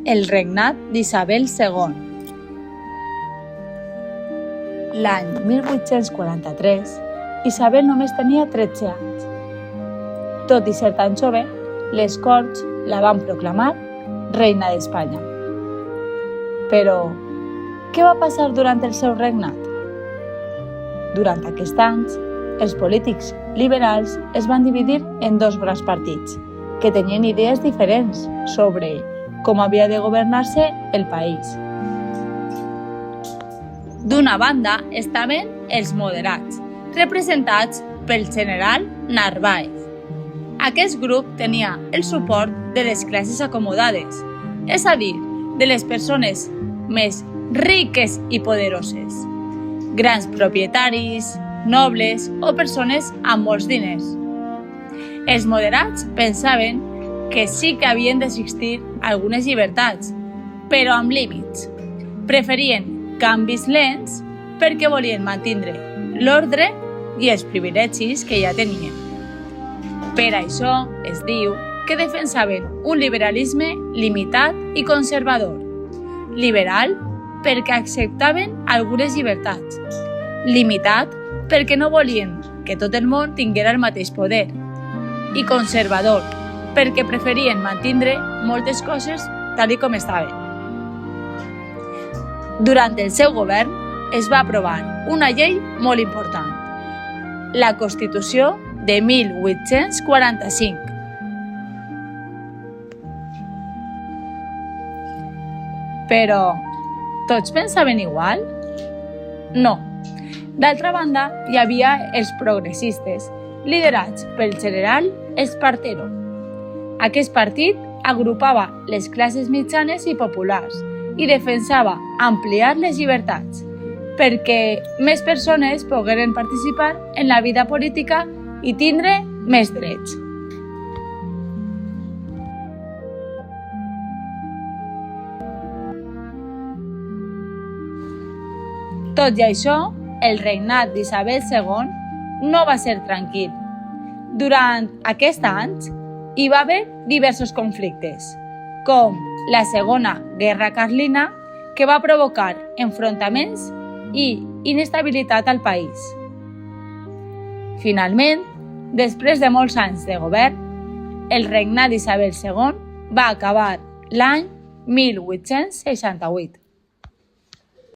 El regnat d'Isabel II. L'any 1843, Isabel només tenia 13 anys. Tot i ser tan jove, les Corts la van proclamar reina d'Espanya. Però, què va passar durant el seu regnat? Durant aquests anys, els polítics liberals es van dividir en dos grans partits, que tenien idees diferents sobre com havia de governar-se el país. D'una banda estaven els moderats, representats pel general Narváez. Aquest grup tenia el suport de les classes acomodades, és a dir, de les persones més riques i poderoses, grans propietaris, nobles o persones amb molts diners. Els moderats pensaven que sí que havien d'existir algunes llibertats, però amb límits. Preferien canvis lents perquè volien mantenir l'ordre i els privilegis que ja tenien. Per això es diu que defensaven un liberalisme limitat i conservador. Liberal perquè acceptaven algunes llibertats. Limitat perquè no volien que tot el món tinguera el mateix poder. I conservador perquè preferien mantenir moltes coses tal com estaven. Durant el seu govern es va aprovar una llei molt important, la Constitució de 1845. Però, tots pensaven igual? No. D'altra banda, hi havia els progressistes, liderats pel general Espartero. Aquest partit agrupava les classes mitjanes i populars i defensava ampliar les llibertats perquè més persones pogueren participar en la vida política i tindre més drets. Tot i això, el regnat d'Isabel II no va ser tranquil. Durant aquests anys hi va haver diversos conflictes, com la Segona Guerra Carlina, que va provocar enfrontaments i inestabilitat al país. Finalment, després de molts anys de govern, el regnat d'Isabel II va acabar l'any 1868.